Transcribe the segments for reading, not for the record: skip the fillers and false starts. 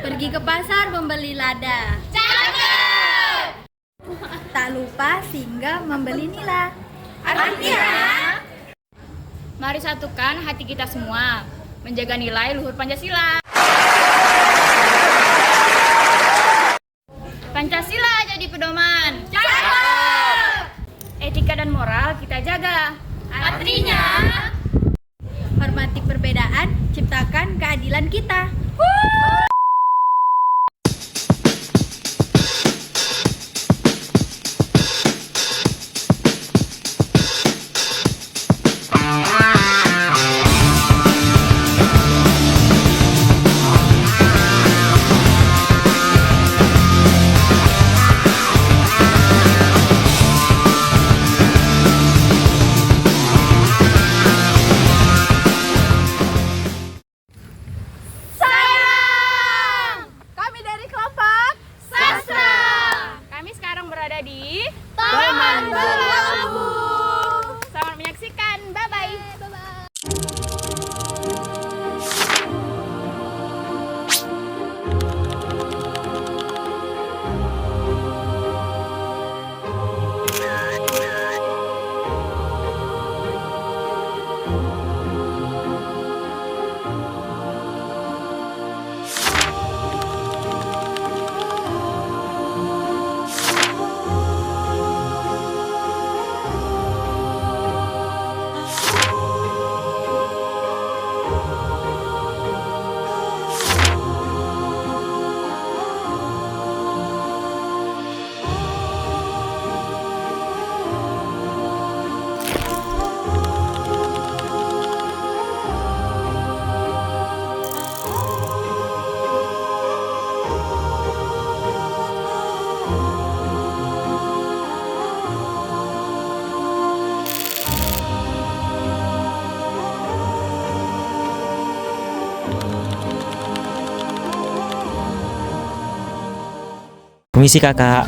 Pergi ke pasar membeli lada. Cakep! Tak lupa singgah membeli nila. Artinya, Mari satukan hati kita semua, menjaga nilai luhur Pancasila. Pancasila jadi pedoman. cakep! Etika dan moral kita jaga. Artinya, Hormati perbedaan, ciptakan keadilan kita. Kami dari kelompok sastra! Kami sekarang berada di Taman Balabu! Selamat menyaksikan. Bye-bye. Permisi kakak,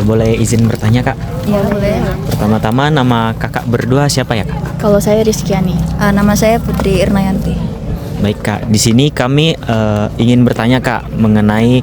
boleh izin bertanya kak? Ya boleh. Pertama-tama nama kakak berdua siapa ya kak? Kalau saya Rizkyani. Nama saya Putri Irnayanti. Baik kak, di sini kami ingin bertanya kak mengenai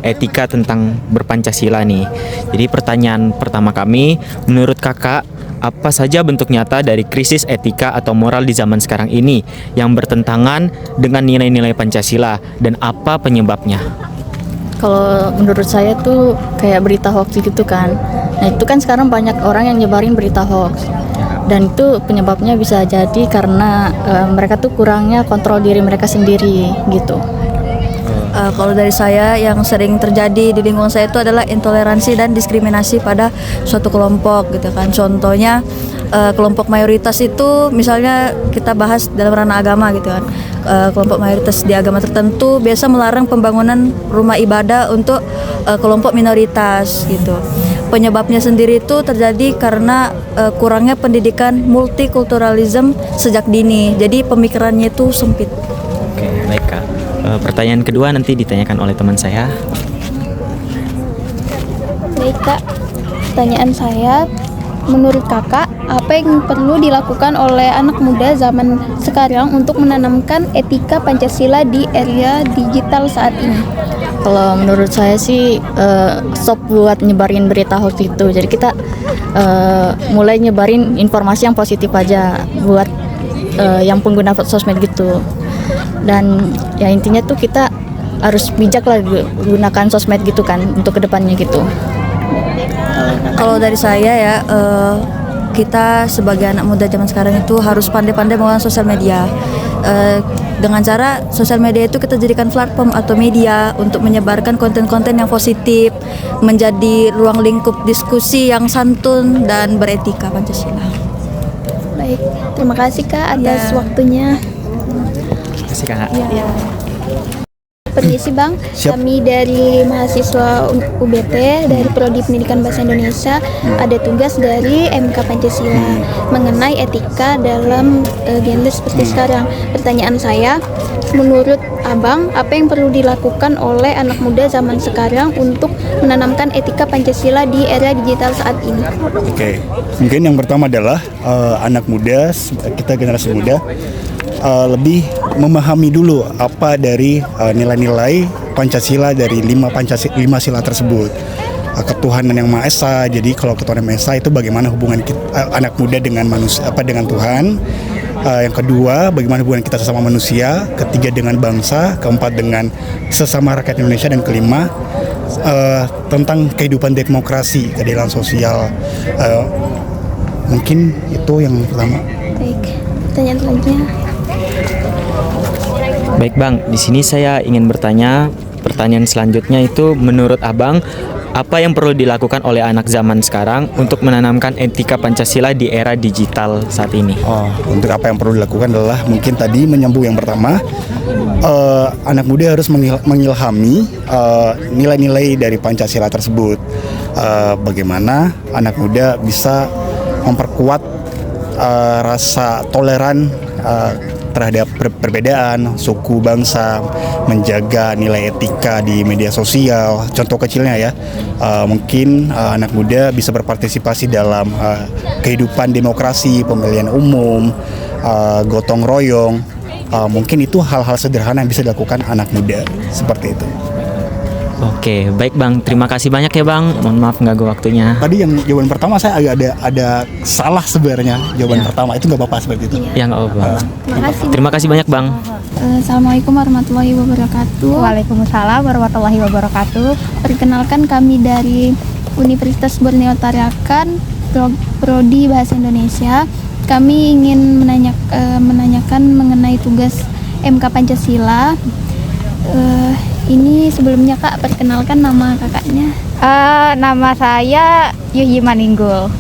etika tentang berpancasila nih. Jadi pertanyaan pertama kami, menurut kakak apa saja bentuk nyata dari krisis etika atau moral di zaman sekarang ini yang bertentangan dengan nilai-nilai Pancasila dan apa penyebabnya? Kalau menurut saya tuh kayak berita hoax gitu kan. Nah itu kan sekarang banyak orang yang nyebarin berita hoax. Dan itu penyebabnya bisa jadi karena mereka tuh kurangnya kontrol diri mereka sendiri gitu. Kalau dari saya yang sering terjadi di lingkungan saya itu adalah intoleransi dan diskriminasi pada suatu kelompok gitu kan. Contohnya kelompok mayoritas itu misalnya kita bahas dalam ranah agama gitu kan. Kelompok mayoritas di agama tertentu biasa melarang pembangunan rumah ibadah untuk kelompok minoritas gitu. Penyebabnya sendiri itu terjadi karena kurangnya pendidikan multikulturalisme sejak dini. Jadi pemikirannya itu sempit. Oke, baik kak. Pertanyaan kedua nanti ditanyakan oleh teman saya. Baik kak, pertanyaan saya, menurut kakak apa yang perlu dilakukan oleh anak muda zaman sekarang untuk menanamkan etika Pancasila di era digital saat ini? Kalau menurut saya sih stop buat nyebarin berita hoax itu. Jadi kita mulai nyebarin informasi yang positif aja buat yang pengguna sosmed gitu. Dan ya intinya tuh kita harus bijak lah gunakan sosmed gitu kan untuk kedepannya gitu. Kalau dari saya ya, kita sebagai anak muda zaman sekarang itu harus pandai-pandai menggunakan sosial media. Dengan cara sosial media itu kita jadikan platform atau media untuk menyebarkan konten-konten yang positif, menjadi ruang lingkup diskusi yang santun dan beretika Pancasila. Baik, terima kasih kak atas waktunya. Terima kasih kak. Permisi bang, kami dari mahasiswa UBT dari Prodi Pendidikan Bahasa Indonesia ada tugas dari MK Pancasila mengenai etika dalam gender seperti sekarang. Pertanyaan saya, menurut abang apa yang perlu dilakukan oleh anak muda zaman sekarang untuk menanamkan etika Pancasila di era digital saat ini? Oke, mungkin yang pertama adalah anak muda, kita generasi muda lebih memahami dulu apa dari nilai-nilai Pancasila dari lima sila tersebut. Ketuhanan yang Maha Esa. Jadi kalau ketuhanan Maha Esa itu bagaimana hubungan anak muda dengan manusia, dengan Tuhan. Yang kedua, bagaimana hubungan kita sesama manusia. Ketiga, dengan bangsa. Keempat, dengan sesama rakyat Indonesia. Dan kelima, tentang kehidupan demokrasi, keadilan sosial. Mungkin itu yang pertama. Baik, pertanyaan selanjutnya. Baik Bang, di sini saya ingin bertanya. Pertanyaan selanjutnya itu, menurut Abang, apa yang perlu dilakukan oleh anak zaman sekarang untuk menanamkan etika Pancasila di era digital saat ini? Untuk apa yang perlu dilakukan adalah mungkin tadi menyambung yang pertama, anak muda harus mengilhami nilai-nilai dari Pancasila tersebut. Bagaimana anak muda bisa memperkuat rasa toleran terhadap perbedaan suku bangsa, menjaga nilai etika di media sosial. Contoh kecilnya ya, mungkin anak muda bisa berpartisipasi dalam kehidupan demokrasi, pemilihan umum, gotong royong. Mungkin itu hal-hal sederhana yang bisa dilakukan anak muda, seperti itu. Oke, baik Bang. Terima kasih banyak ya Bang. Mohon maaf mengganggu waktunya. Tadi yang jawaban pertama saya agak ada salah sebenarnya. Jawaban pertama itu nggak apa-apa seperti itu. Ya nggak apa-apa. Makasih. Terima kasih banyak Bang. Assalamualaikum warahmatullahi wabarakatuh. Waalaikumsalam warahmatullahi wabarakatuh. Perkenalkan, kami dari Universitas Borneo Tarakan, Prodi Bahasa Indonesia. Kami ingin menanyakan mengenai tugas MK Pancasila. Ini sebelumnya Kak, perkenalkan nama kakaknya. Nama saya Yuhi Maninggul.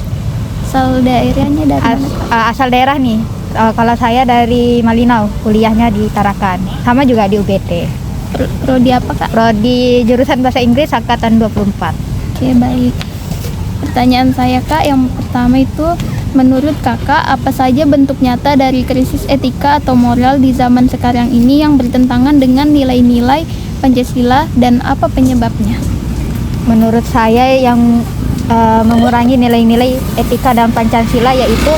Asal daerahnya dari mana? Asal daerah nih. Kalau saya dari Malinau, kuliahnya di Tarakan. Sama juga di UBT. Prodi apa Kak? Prodi jurusan Bahasa Inggris angkatan 24. Oke, baik. Pertanyaan saya Kak, yang pertama itu, menurut Kakak apa saja bentuk nyata dari krisis etika atau moral di zaman sekarang ini yang bertentangan dengan nilai-nilai Pancasila dan apa penyebabnya? Menurut saya yang mengurangi nilai-nilai etika dan Pancasila yaitu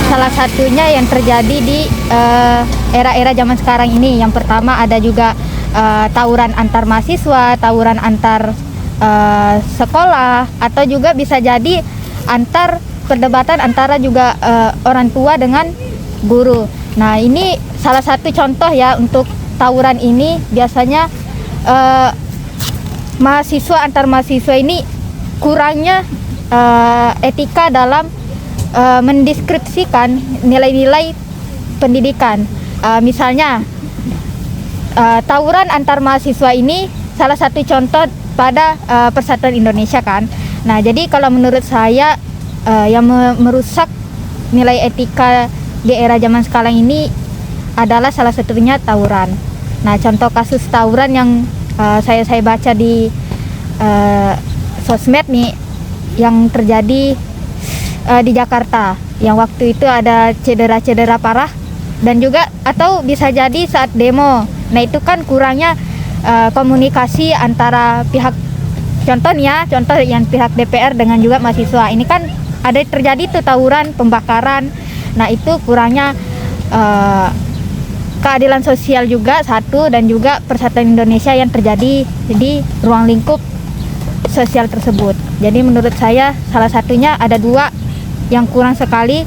salah satunya yang terjadi di era-era zaman sekarang ini. Yang pertama ada juga tawuran antar mahasiswa, tawuran antar sekolah, atau juga bisa jadi perdebatan antara juga orang tua dengan guru. Nah, ini salah satu contoh ya untuk tawuran ini. Biasanya mahasiswa antar mahasiswa ini kurangnya etika dalam mendeskripsikan nilai-nilai pendidikan. Misalnya tawuran antar mahasiswa ini salah satu contoh pada Persatuan Indonesia kan. Nah, jadi kalau menurut saya yang merusak nilai etika di era zaman sekarang ini adalah salah satunya tawuran. Nah, contoh kasus tawuran yang saya baca di sosmed nih, yang terjadi di Jakarta, yang waktu itu ada cedera parah, dan juga atau bisa jadi saat demo. Nah, itu kan kurangnya komunikasi antara pihak, contoh yang pihak DPR dengan juga mahasiswa. Ini kan ada terjadi tuh tawuran, pembakaran. Nah, itu kurangnya keadilan sosial juga satu, dan juga Persatuan Indonesia yang terjadi di ruang lingkup sosial tersebut. Jadi menurut saya salah satunya ada dua yang kurang sekali,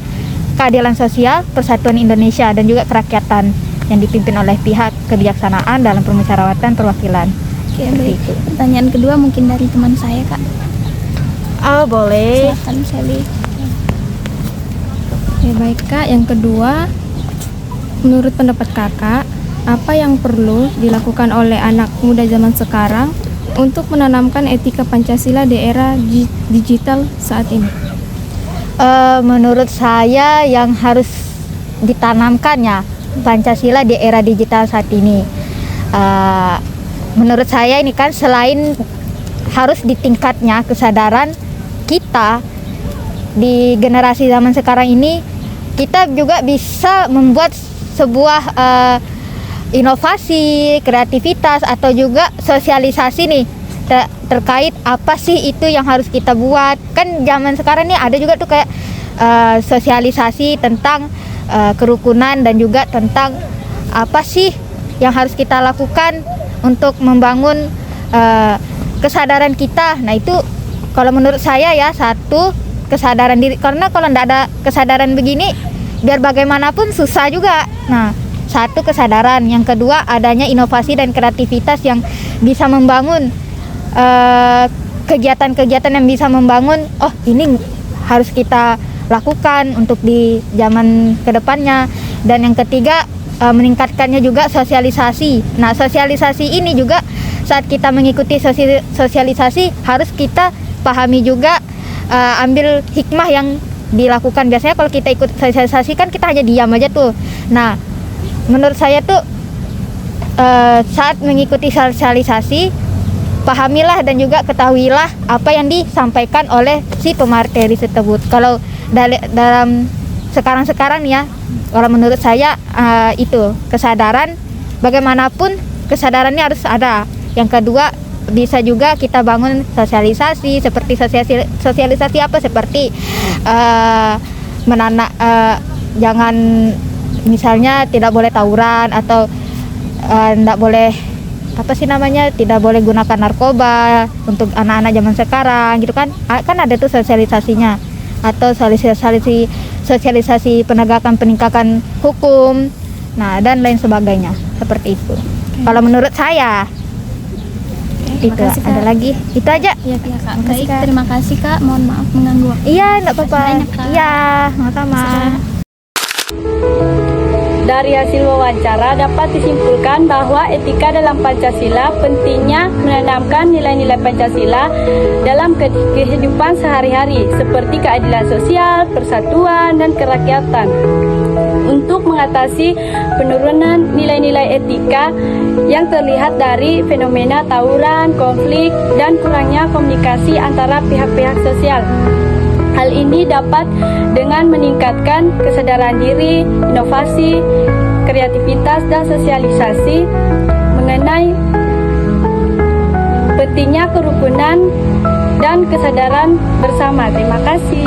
keadilan sosial, Persatuan Indonesia, dan juga kerakyatan yang dipimpin oleh pihak kebijaksanaan dalam permusyawaratan perwakilan. Oke, baik. Pertanyaan kedua mungkin dari teman saya Kak. Boleh. Silakan Sally. Ya baik Kak, yang kedua, menurut pendapat Kakak, apa yang perlu dilakukan oleh anak muda zaman sekarang untuk menanamkan etika Pancasila di era digital saat ini? Menurut saya yang harus ditanamkannya Pancasila di era digital saat ini, menurut saya ini kan selain harus di tingkatnya kesadaran kita di generasi zaman sekarang ini, kita juga bisa membuat sebuah inovasi, kreativitas, atau juga sosialisasi nih terkait apa sih itu yang harus kita buat. Kan zaman sekarang nih ada juga tuh kayak sosialisasi tentang kerukunan dan juga tentang apa sih yang harus kita lakukan untuk membangun kesadaran kita. Nah itu kalau menurut saya ya, satu kesadaran diri, karena kalau tidak ada kesadaran begini biar bagaimanapun susah juga. Nah satu kesadaran, yang kedua adanya inovasi dan kreativitas yang bisa membangun kegiatan-kegiatan yang bisa membangun, oh ini harus kita lakukan untuk di zaman kedepannya. Dan yang ketiga meningkatkannya juga sosialisasi. Nah sosialisasi ini juga saat kita mengikuti sosialisasi harus kita pahami juga, ambil hikmah yang dilakukan. Biasanya kalau kita ikut sosialisasi kan kita hanya diam aja tuh. Nah menurut saya tuh saat mengikuti sosialisasi, pahamilah dan juga ketahuilah apa yang disampaikan oleh si pemateri tersebut. Kalau dalam sekarang ya, kalau menurut saya itu kesadaran, bagaimanapun kesadarannya harus ada. Yang kedua bisa juga kita bangun sosialisasi, seperti sosialisasi apa, seperti jangan, misalnya tidak boleh tawuran, atau tidak boleh tidak boleh gunakan narkoba untuk anak-anak zaman sekarang gitu kan ada tuh sosialisasinya, atau sosialisasi penegakan hukum, nah dan lain sebagainya seperti itu. Kalau menurut saya itu ada lagi, itu aja. Iya Kak. Baik, terima kasih Kak. Mohon maaf mengganggu waktu. Iya, enggak apa-apa. Iya, sama-sama. Dari hasil wawancara dapat disimpulkan bahwa etika dalam Pancasila pentingnya menanamkan nilai-nilai Pancasila dalam kehidupan sehari-hari seperti keadilan sosial, persatuan, dan kerakyatan. Untuk mengatasi penurunan nilai-nilai etika yang terlihat dari fenomena tawuran, konflik, dan kurangnya komunikasi antara pihak-pihak sosial. Hal ini dapat dengan meningkatkan kesadaran diri, inovasi, kreativitas, dan sosialisasi mengenai pentingnya kerukunan dan kesadaran bersama. Terima kasih.